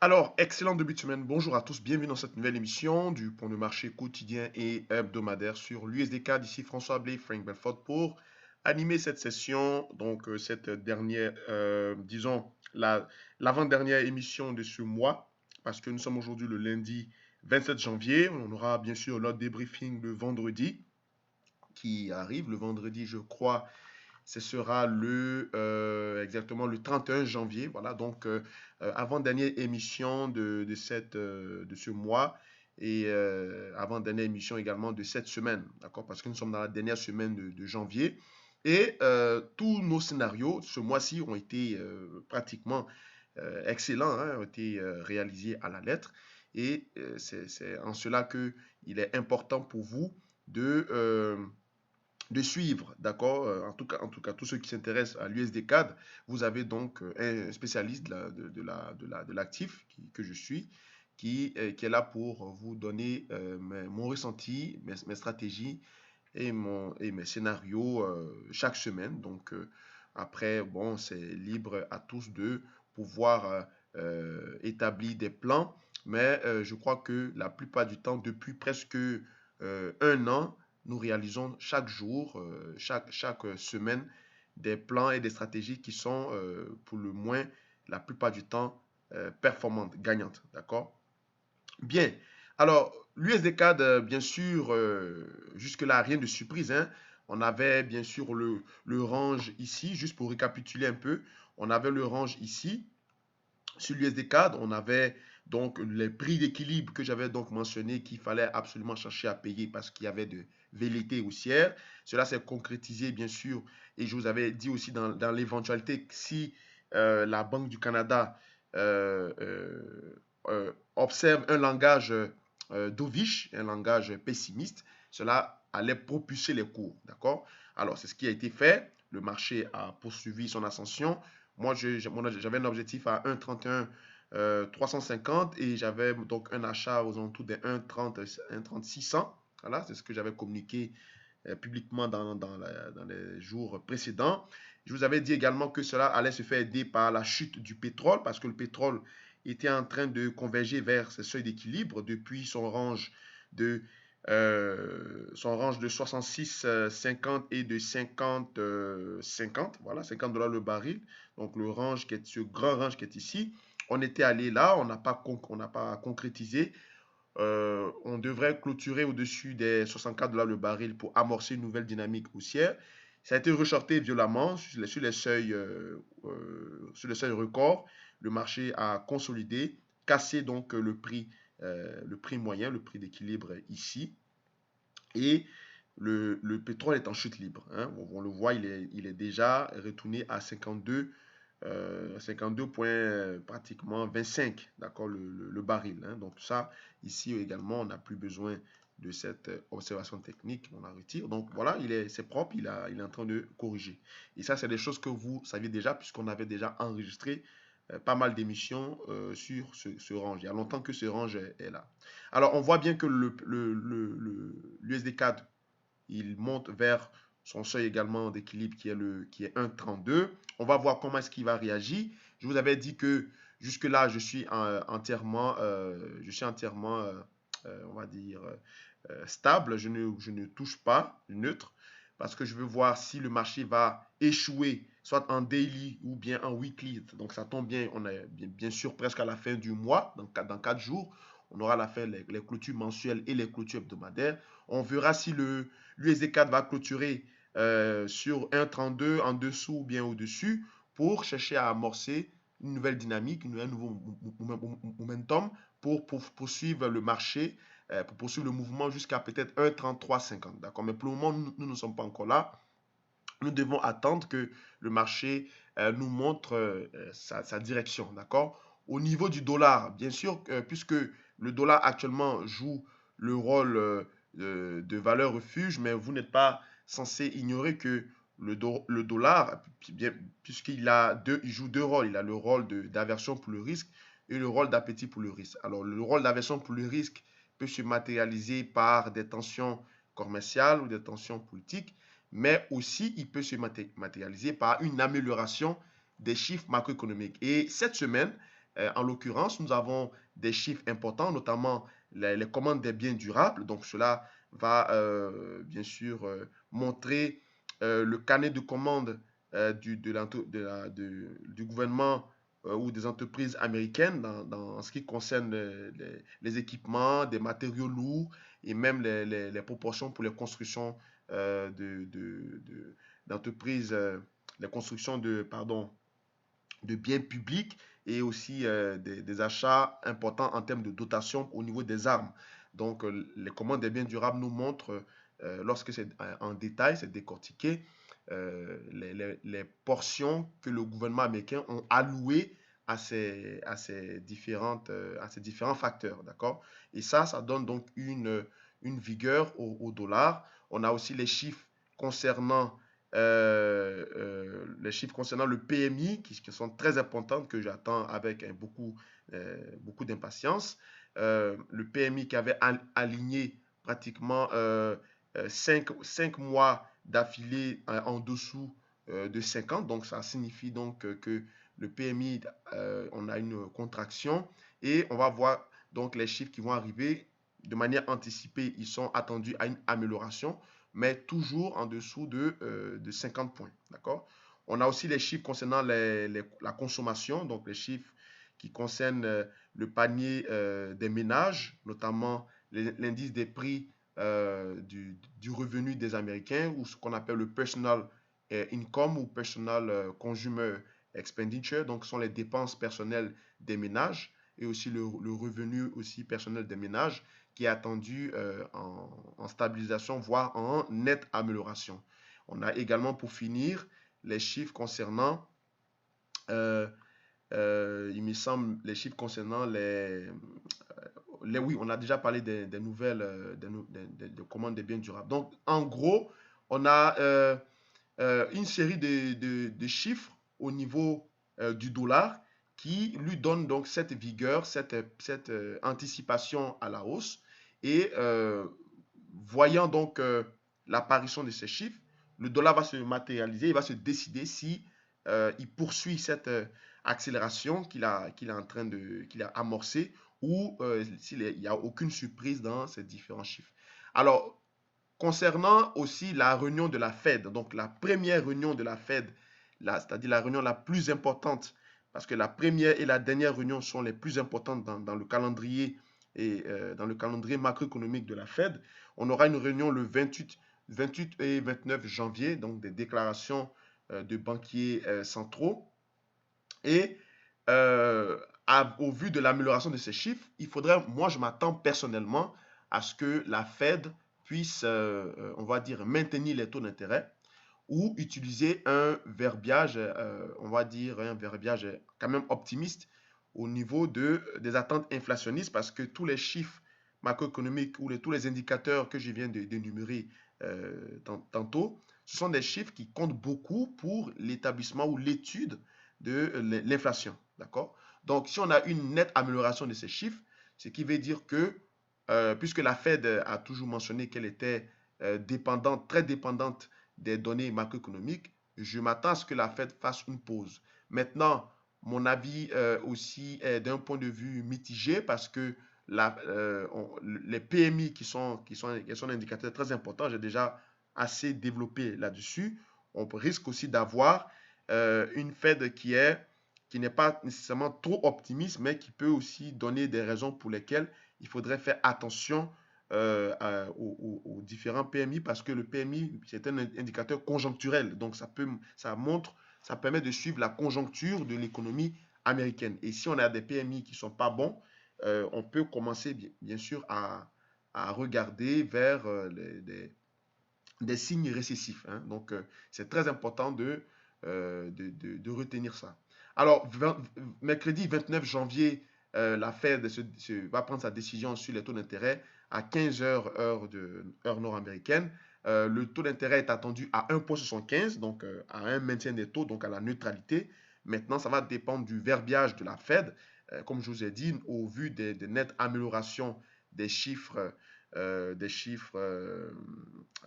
Alors, excellent début de semaine. Bonjour à tous. Bienvenue dans cette nouvelle émission du point de marché quotidien et hebdomadaire sur l'USDK. D'ici François Blé, Frank Belfort pour animer cette session. Donc, cette dernière, disons, l'avant-dernière émission de ce mois, parce que nous sommes aujourd'hui le lundi 27 janvier. On aura bien sûr notre débriefing le vendredi qui arrive. Le vendredi, je crois, ce sera exactement le 31 janvier. Voilà, donc avant-dernière émission de ce mois et avant-dernière émission également de cette semaine. D'accord? Parce que nous sommes dans la dernière semaine de janvier. Et tous nos scénarios ce mois-ci ont été pratiquement excellents, hein, ont été réalisés à la lettre. Et c'est en cela qu'il est important pour vous de de suivre, d'accord? En tout cas, tous ceux qui s'intéressent à l'USD-CAD, vous avez donc un spécialiste de l'actif que je suis, qui est là pour vous donner mon ressenti, mes stratégies et mes scénarios chaque semaine. Donc, après, bon, c'est libre à tous de pouvoir établir des plans, mais je crois que la plupart du temps, depuis presque un an, nous réalisons chaque jour, chaque semaine, des plans et des stratégies qui sont, pour le moins, la plupart du temps, performantes, gagnantes. D'accord? Bien. Alors, l'USD-CAD, bien sûr, jusque-là, rien de surprise, hein. On avait bien sûr le range ici, juste pour récapituler un peu. On avait le range ici. Sur l'USD-CAD, on avait donc les prix d'équilibre que j'avais donc mentionné qu'il fallait absolument chercher à payer parce qu'il y avait de velléité haussière. Cela s'est concrétisé, bien sûr, et je vous avais dit aussi dans l'éventualité que si la Banque du Canada observe un langage dovish, un langage pessimiste, cela allait propulser les cours, d'accord? Alors, c'est ce qui a été fait. Le marché a poursuivi son ascension. Moi, j'avais un objectif à 1,31 350 et j'avais donc un achat aux alentours de 1,30 1,3600. Voilà, c'est ce que j'avais communiqué publiquement dans les jours précédents. Je vous avais dit également que cela allait se faire aider par la chute du pétrole parce que le pétrole était en train de converger vers ses seuils d'équilibre depuis de son range de 66,50 et de 50, 50, voilà, $50 le baril. Donc le range qui est ce grand range qui est ici, on était allé là, on n'a pas concrétisé. On devrait clôturer au-dessus des 64 $ le baril pour amorcer une nouvelle dynamique haussière. Ça a été recherché violemment sur les seuils records. Le marché a consolidé, cassé donc le prix moyen, le prix d'équilibre ici. Et le pétrole est en chute libre, hein. On le voit, il est déjà retourné à 52 points pratiquement 25, d'accord, le baril, hein. Donc ça, ici également, on n'a plus besoin de cette observation technique, on la retire. Donc voilà, c'est propre, il est en train de corriger. Et ça, c'est des choses que vous saviez déjà, puisqu'on avait déjà enregistré pas mal d'émissions sur ce range. Il y a longtemps que ce range est là. Alors, on voit bien que l'USD-CAD, il monte vers son seuil également d'équilibre qui est 1,32. On va voir comment est-ce qu'il va réagir. Je vous avais dit que jusque-là, on va dire, stable. Je ne touche pas neutre parce que je veux voir si le marché va échouer, soit en daily ou bien en weekly. Donc ça tombe bien, on est bien sûr presque à la fin du mois, dans 4 jours. On aura la fin les clôtures mensuelles et les clôtures hebdomadaires. On verra si l'USD4 va clôturer sur 1,32 en dessous ou bien au-dessus pour chercher à amorcer une nouvelle dynamique, un nouveau momentum pour poursuivre le marché, pour poursuivre le mouvement jusqu'à peut-être 1,3350. D'accord? Mais pour le moment, nous ne sommes pas encore là. Nous devons attendre que le marché nous montre sa direction. D'accord? Au niveau du dollar, bien sûr, puisque le dollar actuellement joue le rôle de valeur refuge, mais vous n'êtes pas censé ignorer que le dollar, il joue deux rôles. Il a le rôle d'aversion pour le risque et le rôle d'appétit pour le risque. Alors, le rôle d'aversion pour le risque peut se matérialiser par des tensions commerciales ou des tensions politiques, mais aussi il peut se matérialiser par une amélioration des chiffres macroéconomiques. Et cette semaine, En l'occurrence, nous avons des chiffres importants, notamment les commandes des biens durables. Donc, cela va bien sûr montrer le carnet de commandes du gouvernement ou des entreprises américaines dans ce qui concerne les équipements, des matériaux lourds et même les proportions pour les constructions d'entreprises, les constructions de biens publics et aussi des achats importants en termes de dotation au niveau des armes. Donc, les commandes des biens durables nous montrent, lorsque c'est en détail, c'est décortiqué, les portions que le gouvernement américain a allouées à ces différents facteurs, d'accord? Et ça donne donc une vigueur au dollar. On a aussi les chiffres concernant le PMI qui sont très importants, que j'attends avec beaucoup d'impatience. Le PMI qui avait aligné pratiquement 5 mois d'affilée en dessous de 50. Donc, ça signifie donc que le PMI, on a une contraction et on va voir donc les chiffres qui vont arriver de manière anticipée. Ils sont attendus à une amélioration, mais toujours en dessous de 50 points. D'accord? On a aussi les chiffres concernant la consommation, donc les chiffres qui concernent le panier des ménages, notamment l'indice des prix du revenu des Américains, ou ce qu'on appelle le personal income ou personal consumer expenditure, donc ce sont les dépenses personnelles des ménages, et aussi le revenu aussi personnel des ménages, qui est attendu en stabilisation, voire en nette amélioration. On a également, pour finir, les chiffres concernant, euh, il me semble, les chiffres concernant oui, on a déjà parlé des nouvelles, des commandes des biens durables. Donc, en gros, on a une série de chiffres au niveau du dollar qui lui donnent donc cette vigueur, cette anticipation à la hausse. Et voyant donc l'apparition de ces chiffres, le dollar va se matérialiser, il va se décider si il poursuit cette accélération qu'il est en train qu'il a amorcée, ou s'il n'y a aucune surprise dans ces différents chiffres. Alors, concernant aussi la réunion de la Fed, donc la première réunion de la Fed, c'est-à-dire la réunion la plus importante, parce que la première et la dernière réunion sont les plus importantes dans le calendrier et dans le calendrier macroéconomique de la Fed. On aura une réunion le 28 et 29 janvier, donc des déclarations de banquiers centraux. Et au vu de l'amélioration de ces chiffres, il faudrait, moi je m'attends personnellement à ce que la Fed puisse, on va dire, maintenir les taux d'intérêt ou utiliser un verbiage, on va dire, un verbiage quand même optimiste au niveau des attentes inflationnistes, parce que tous les chiffres macroéconomiques ou tous les indicateurs que je viens d'énumérer tantôt, ce sont des chiffres qui comptent beaucoup pour l'établissement ou l'étude de l'inflation. D'accord? Donc, si on a une nette amélioration de ces chiffres, ce qui veut dire que, puisque la Fed a toujours mentionné qu'elle était très dépendante des données macroéconomiques, je m'attends à ce que la Fed fasse une pause. Maintenant, mon avis aussi est d'un point de vue mitigé, parce que les PMI qui sont un indicateur très important, j'ai déjà assez développé là-dessus. On risque aussi d'avoir une Fed qui n'est pas nécessairement trop optimiste, mais qui peut aussi donner des raisons pour lesquelles il faudrait faire attention aux différents PMI, parce que le PMI, c'est un indicateur conjoncturel. Donc, ça permet de suivre la conjoncture de l'économie américaine. Et si on a des PMI qui ne sont pas bons, on peut commencer, bien sûr, à regarder vers des signes récessifs. Hein. Donc, c'est très important de retenir ça. Alors, mercredi 29 janvier, la Fed va prendre sa décision sur les taux d'intérêt à 15 heures, heure nord-américaine. Le taux d'intérêt est attendu à 1,75, donc à un maintien des taux, donc à la neutralité. Maintenant, ça va dépendre du verbiage de la Fed. Comme je vous ai dit, au vu des nettes améliorations des chiffres, euh, des chiffres euh,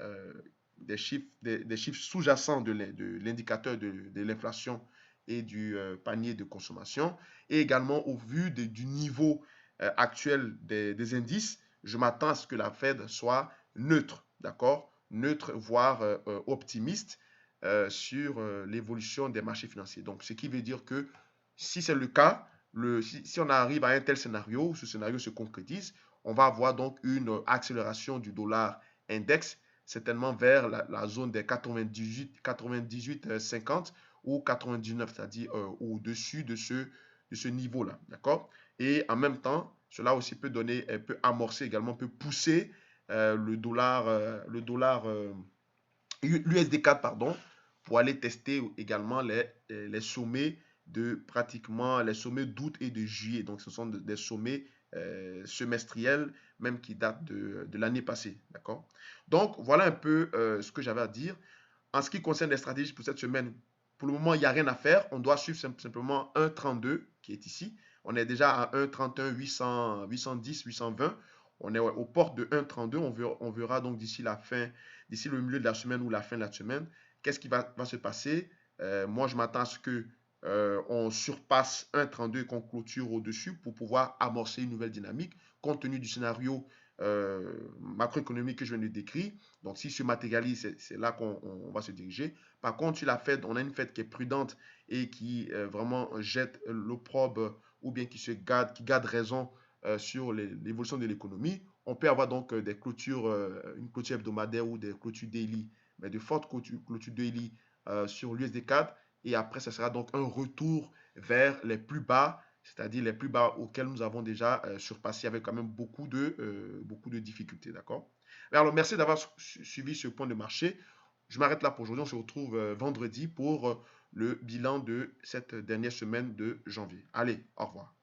euh, des chiffres sous-jacents de l'indicateur de l'inflation et du panier de consommation. Et également, au vu du niveau actuel des indices, je m'attends à ce que la Fed soit neutre, d'accord? Neutre, voire optimiste sur l'évolution des marchés financiers. Donc, ce qui veut dire que si c'est le cas, si on arrive à un tel scénario, ce scénario se concrétise, on va avoir donc une accélération du dollar index, certainement vers la zone des 98, 50 ou 99, c'est-à-dire au-dessus de ce niveau-là. D'accord? Et en même temps, cela aussi peut donner, peut amorcer également, peut pousser le dollar l'USD4, pardon, pour aller tester également les sommets de pratiquement les sommets d'août et de juillet. Donc, ce sont des sommets semestriels, même qui datent de l'année passée. D'accord? Donc, voilà un peu ce que j'avais à dire. En ce qui concerne les stratégies pour cette semaine, pour le moment, il n'y a rien à faire. On doit suivre simplement 1,32 qui est ici. On est déjà à 1,31, 810, 820. On est aux portes de 1,32. On verra donc d'ici la fin, d'ici le milieu de la semaine ou la fin de la semaine, qu'est-ce qui va se passer. Moi, je m'attends à ce que on surpasse 1,32 et qu'on clôture au-dessus pour pouvoir amorcer une nouvelle dynamique compte tenu du scénario macroéconomique que je viens de décrire. Donc, si se matérialise, c'est là qu'on va se diriger. Par contre, sur la Fed, on a une Fed qui est prudente et qui vraiment jette l'opprobre ou bien qui garde raison sur l'évolution de l'économie. On peut avoir donc des clôtures, une clôture hebdomadaire ou des clôtures daily, mais de fortes clôtures daily sur l'USD4. Et après, ce sera donc un retour vers les plus bas, c'est-à-dire les plus bas auxquels nous avons déjà surpassé avec quand même beaucoup de difficultés. D'accord? Alors, merci d'avoir suivi ce point de marché. Je m'arrête là pour aujourd'hui. On se retrouve vendredi pour le bilan de cette dernière semaine de janvier. Allez, au revoir.